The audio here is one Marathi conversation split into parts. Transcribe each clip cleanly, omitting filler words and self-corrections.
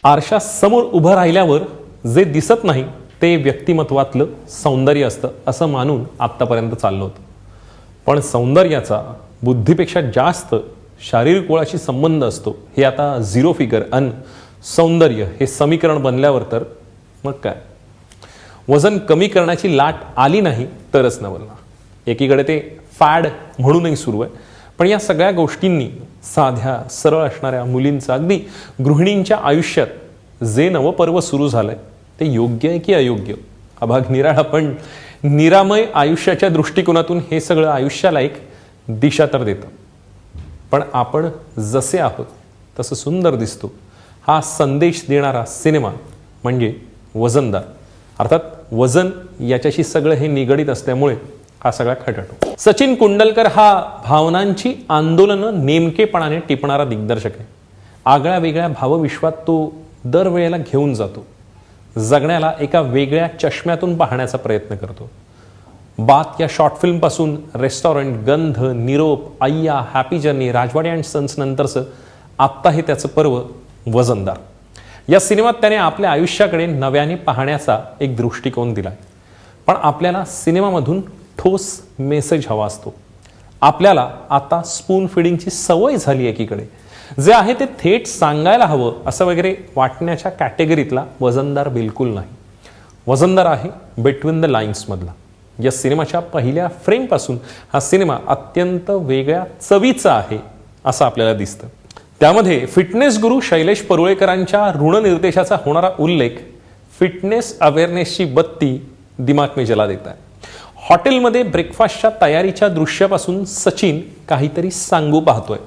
आरशासमोर उभं राहिल्यावर जे दिसत नाही ते व्यक्तिमत्वातलं सौंदर्य असतं असं मानून आत्तापर्यंत चाललो होतो. पण सौंदर्याचा बुद्धीपेक्षा जास्त शारीरिक ओळाशी संबंध असतो हे आता झिरो फिगर अन सौंदर्य हे समीकरण बनल्यावर तर मग काय, वजन कमी करण्याची लाट आली नाही तरच नवलना. एकीकडे ते फॅड म्हणूनही सुरू आहे, पण या सगळ्या गोष्टींनी साध्या सरळ असणाऱ्या मुलींचं अगदी गृहिणींच्या आयुष्यात जे नवं पर्व सुरू झालंय ते योग्य आहे की अयोग्य हा भाग निराळा, पण निरामय आयुष्याच्या दृष्टिकोनातून हे सगळं आयुष्याला एक दिशा तर देतं. पण आपण जसे आहोत तसं सुंदर दिसतो हा संदेश देणारा सिनेमा म्हणजे वजनदार. अर्थात वजन याच्याशी सगळं हे निगडीत असल्यामुळे हा सगळा खटाटो. सचिन कुंडलकर हा भावनांची आंदोलनं नेमकेपणाने टिपणारा दिग्दर्शक आहे. आगळ्या वेगळ्या भावविश्वात तो दरवेळेला घेऊन जातो. जगण्याला एका वेगळ्या चष्म्यातून पाहण्याचा प्रयत्न करतो. बात या शॉर्ट फिल्मपासून रेस्टॉरंट, गंध, निरोप, अय्या, happy journey, Rajwade and sons नंतरचं आत्ता हे त्याचं पर्व वजनदार. या सिनेमात त्याने आपल्या आयुष्याकडे नव्याने पाहण्याचा एक दृष्टिकोन दिलाय. पण आपल्याला सिनेमामधून ठोस मेसेज हवा असतो. आपल्याला आता स्पून फिडिंगची सवय झाली एकीकडे. जे आहे ते थेट सांगायला हवं असं वगैरे वाटण्याच्या कॅटेगरीतला वजनदार बिलकुल नाही. वजनदार आहे बिटवीन द लाईन्स मधला. या सिनेमाच्या पहिल्या फ्रेमपासून हा सिनेमा अत्यंत वेगळ्या चवीचा आहे असं आपल्याला दिसतं. त्यामध्ये फिटनेस गुरु शैलेश परुळेकरांच्या ऋणनिर्देशाचा होणारा उल्लेख फिटनेस अवेअरनेसची बत्ती दिमाग में जला देत आहे. हॉटेलमध्ये ब्रेकफास्टच्या तयारीच्या दृश्यापासून सचिन काहीतरी सांगू पाहतोय.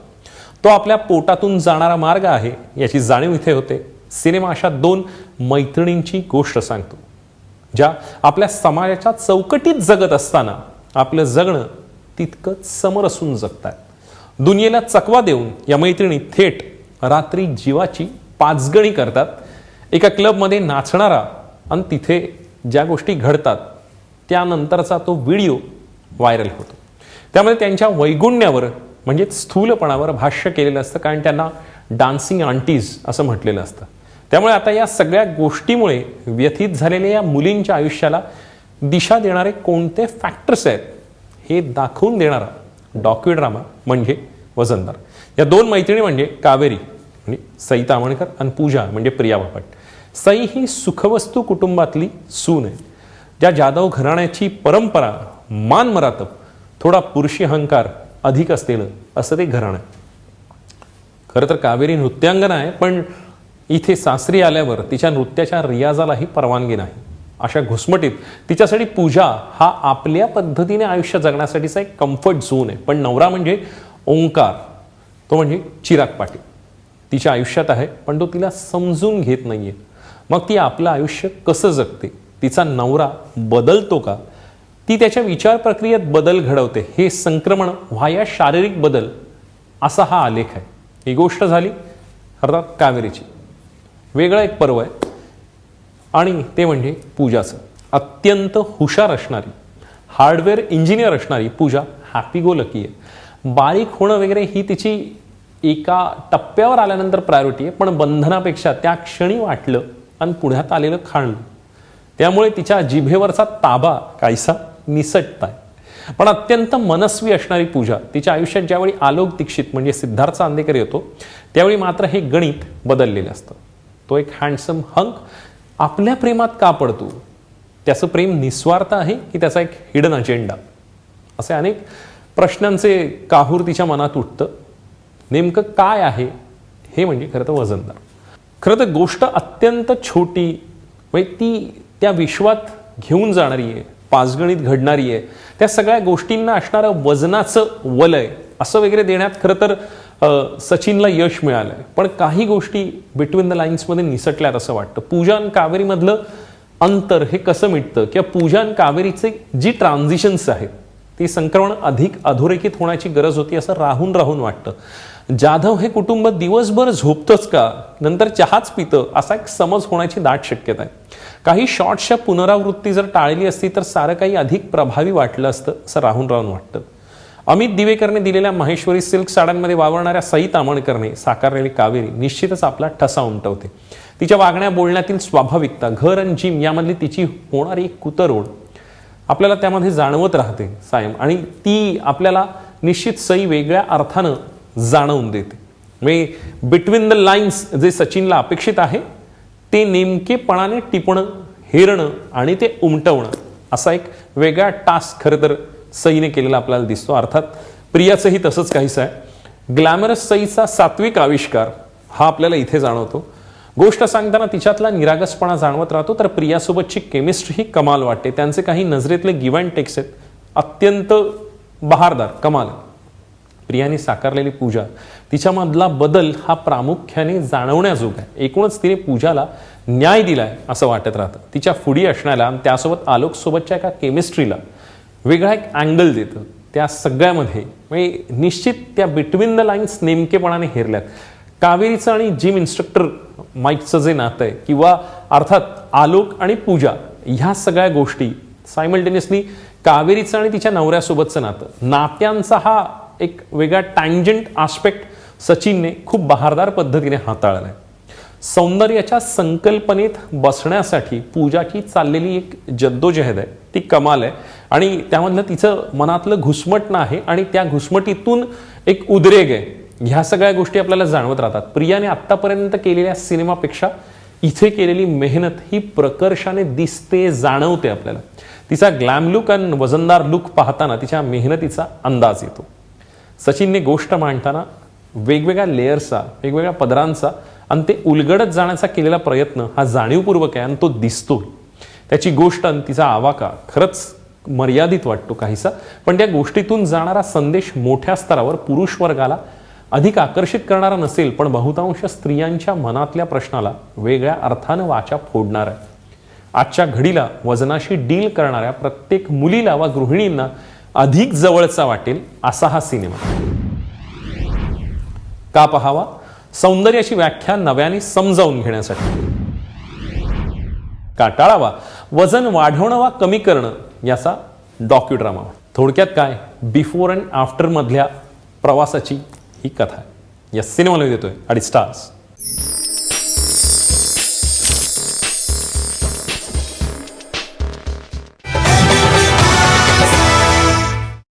तो आपल्या पोटातून जाणारा मार्ग आहे याची जाणीव इथे होते. सिनेमा अशा दोन मैत्रिणींची गोष्ट सांगतो ज्या आपल्या समाजाच्या चौकटीत जगत असताना आपलं जगणं तितकंच समरसून जगतात. दुनियेला चकवा देऊन या मैत्रिणी थेट रात्री जीवाची पाचगणी करतात. एका क्लबमध्ये नाचणारा आणि तिथे ज्या गोष्टी घडतात त्यानंतरचा तो व्हिडिओ व्हायरल होतो. त्यामध्ये त्यांच्या वैगुण्यावर म्हणजे स्थूलपणावर भाष्य केलेलं असतं, कारण त्यांना डान्सिंग आंटीज असं म्हटलेलं असतं. त्यामुळे आता या सगळ्या गोष्टीमुळे व्यथित झालेल्या या मुलींच्या आयुष्याला दिशा देणारे कोणते फॅक्टर्स आहेत हे दाखवून देणारा डॉक्युड्रामा म्हणजे वजनदार. या दोन मैत्रिणी म्हणजे कावेरी म्हणजे सई तामणकर आणि पूजा म्हणजे प्रिया बापट. सई ही सुखवस्तू कुटुंबातली सून आहे, ज्या जाधव घराण्याची परंपरा, मान मरातब, थोडा पुरुषी अहंकार अधिक असलेलं असं ते घराणं. खरं तर कावेरी नृत्यांगना आहे, पण इथे सासरी आल्यावर तिच्या नृत्याच्या रियाजालाही परवानगी नाही. अशा घुसमटीत तिच्यासाठी पूजा हा आपल्या पद्धतीने आयुष्य जगण्यासाठीचा एक कम्फर्ट झोन आहे. पण नवरा म्हणजे ओंकार, तो म्हणजे चिराग पाटील तिच्या आयुष्यात आहे, पण तो तिला समजून घेत नाहीये. मग ती आपलं आयुष्य कसं जगते, तिचा नवरा बदलतो का, ती त्याच्या विचार प्रक्रियेत बदल घडवते, हे संक्रमण व्हाया शारीरिक बदल असा हा आलेख आहे. ही गोष्ट झाली अर्थात कावेरीची. वेगळं एक पर्व आहे आणि ते म्हणजे पूजाचं. अत्यंत हुशार असणारी, हार्डवेअर इंजिनियर असणारी पूजा हॅपी गो लकी आहे. बारीक होणं वगैरे ही तिची एका टप्प्यावर आल्यानंतर प्रायोरिटी आहे, पण बंधनापेक्षा त्या क्षणी वाटलं आणि पुढ्यात आलेलं खाणलं. त्यामुळे तिच्या जिभेवरचा ताबा काहीसा निसटताय. पण अत्यंत मनस्वी असणारी पूजा, तिच्या आयुष्यात ज्यावेळी आलोक दीक्षित म्हणजे सिद्धार्थ चांदेकर येतो त्यावेळी मात्र हे गणित बदललेलं असतं. तो एक हँडसम हंक आपल्या प्रेमात का पडतो, त्याचं प्रेम निस्वार्थ आहे की त्याचा एक हिडन अजेंडा, असे अनेक प्रश्नांचे काहूर तिच्या मनात उठतं. नेमकं काय आहे हे म्हणजे खरं तर वजनदार. खरं तर गोष्ट अत्यंत छोटी म्हणजे ती त्या विश्वात घेऊन जाणारी आहे, पाचगणित घडणारी आहे. त्या सगळ्या गोष्टींना असणारं वजनाचं वलय असं वगैरे देण्यात खरं तर सचिनला यश मिळालंय. पण काही गोष्टी बिटवीन द लाईन्समध्ये निसटल्यात असं वाटतं. पूजा आणि कावेरीमधलं अंतर हे कसं मिटतं किंवा पूजा आणि कावेरीचे जी ट्रान्झिशन्स आहेत ती संक्रमण अधिक अधोरेखित होण्याची गरज होती असं राहून राहून वाटतं. जाधव हे कुटुंब दिवसभर झोपतंच का, नंतर चहाच पितं, असा एक समज होण्याची दाट शक्यता आहे. काही शॉर्ट्सच्या पुनरावृत्ती जर टाळली असती तर सारं काही अधिक प्रभावी वाटलं असतं असं राहून राहून वाटतं. अमित दिवेकरने दिलेल्या माहेश्वरी सिल्क साड्यांमध्ये वावरणाऱ्या सई तामणकरने साकारलेली कावेरी निश्चितच आपला ठसा उमटवते. तिच्या वागण्या बोलण्यातील स्वाभाविकता, घर आणि जिम यामधली तिची होणारी एक कुतरोड आपल्याला त्यामध्ये जाणवत राहते सायम, आणि ती आपल्याला निश्चित सई वेगळ्या अर्थानं जाणवून देते. म्हणजे बिटवीन द लाईन्स जे सचिनला अपेक्षित आहे ते नेमकेपणाने टिपणं, हेरणं आणि ते उमटवणं असा एक वेगळा टास्क खरं तर सईने केलेला आपल्याला दिसतो. अर्थात प्रियाचंही तसंच काहीच आहे. ग्लॅमरस सईचा सात्विक आविष्कार हा आपल्याला इथे जाणवतो. गोष्ट सांगताना तिच्यातला निरागसपणा जाणवत राहतो. तर प्रियासोबतची केमिस्ट्री ही कमाल वाटते. त्यांचे काही नजरेतले गिव्ह अँड टेक्स आहेत अत्यंत बहारदार, कमाल. प्रियाने साकारलेली पूजा, तिच्यामधला बदल हा प्रामुख्याने जाणवण्याजोगा आहे. एकूणच तिने पूजाला न्याय दिलाय असं वाटत राहतं. तिच्या फुडी असण्याला आणि त्यासोबत आलोक सोबतच्या एका केमिस्ट्रीला वेगळा एक अँगल देतं. त्या सगळ्यामध्ये म्हणजे निश्चित त्या बिटवीन द लाईन्स नेमकेपणाने हेरल्यात. कावेरीचं आणि जिम इन्स्ट्रक्टर माईकचं जे नातं आहे, किंवा अर्थात आलोक आणि पूजा, ह्या सगळ्या गोष्टी सायमल्टेनियसली कावेरीचं आणि तिच्या नवऱ्यासोबतचं नातं, नात्यांचा हा एक वेगळा टँजंट आस्पेक्ट सचिनने खूप बहारदार पद्धतीने हाताळलाय. सौंदर्याच्या संकल्पनेत बसण्यासाठी पूजाची चाललेली एक जद्दोजहद आहे ती कमाल आहे. आणि त्यामधलं तिचं मनातलं घुसमटणं आहे आणि त्या घुसमटीतून एक उद्रेक आहे. ह्या सगळ्या गोष्टी आपल्याला जाणवत राहतात. प्रियाने आत्तापर्यंत केलेल्या सिनेमापेक्षा इथे केलेली मेहनत ही प्रकर्षाने दिसते, जाणवते आपल्याला. तिचा ग्लॅम लुक आणि वजनदार लुक पाहताना तिच्या मेहनतीचा अंदाज येतो. सचिनने गोष्ट मांडताना वेगवेगळ्या लेयर्सचा, वेगवेगळ्या पदरांचा आणि ते उलगडत जाण्याचा केलेला प्रयत्न हा जाणीवपूर्वक आहे आणि तो दिसतो. त्याची गोष्ट आणि तिचा आवाका खरंच मर्यादित वाटतो काहीसा, पण त्या गोष्टीतून जाणारा संदेश मोठ्या स्तरावर पुरुष वर्गाला अधिक आकर्षित करणारा नसेल, पण बहुतांश स्त्रियांच्या मनातल्या प्रश्नाला वेगळ्या अर्थानं वाचा फोडणार आहे. आजच्या घडीला वजनाशी डील करणाऱ्या प्रत्येक मुलीला वा गृहिणींना अधिक जवळचा वाटेल असा हा सिनेमा. का पाहावा? सौंदर्याची व्याख्या नव्याने समजावून घेण्यासाठी. का टाळावा? वजन वाढवणं वा कमी करणं याचा डॉक्युड्रामा. थोडक्यात काय, बिफोर अँड आफ्टर मधल्या प्रवासाची ही कथा. या सिनेमाला देतोय 2.5 स्टार्स.